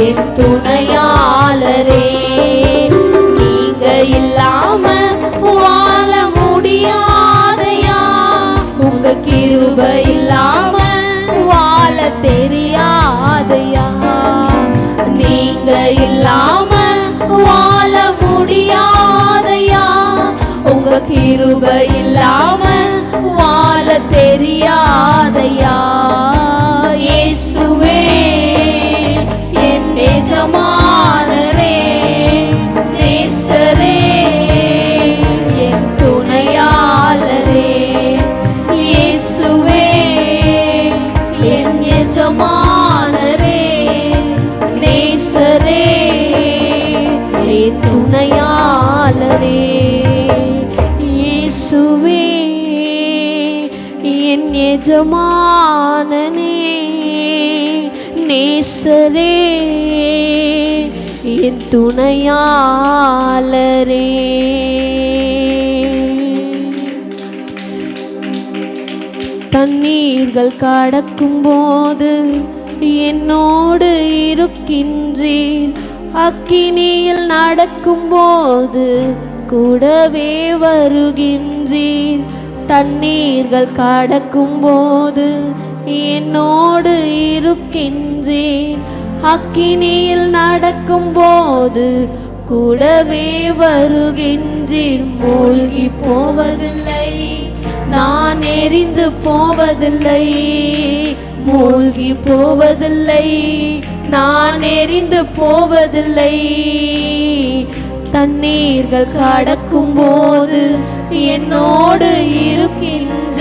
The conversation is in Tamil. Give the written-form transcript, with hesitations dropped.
என் துணையாளரே. நீங்க இல்லாம வாழ முடியாதையா, உங்க கிருபை இல்லாம வாழ தெரியாதையா. நீங்க இல்லாம வாழ முடியாதையா, உங்க கிருபை இல்லாம வாழ தெரியாதையா. இயேசுவே என் எஜமானரே, நேசரே, என் துணையாளரே. இயேசுவே என் எஜமானரே, நேசரே, என் துணையாளரே. இயேசுவே என் எஜமானனே, நேசரே, என் துணையாளரே. தண்ணீர்கள் கடக்கும் போது என்னோடு இருக்கின்றீர், அக்கினியில் நடக்கும் போது கூடவே வருகின்றீர். தண்ணீர்கள் கடக்கும் போது என்னோடு இருக்கின்றீர், அக்கினியில் நடக்கும் போது கூடவே வருகின்றீர். மூழ்கி போவதில்லை, நான் எரிந்து போவதில்லை. மூழ்கி போவதில்லை, நான் எரிந்து போவதில்லை. தண்ணீர்கள் கடக்கும் போது என்னோடு இருக்கின்ற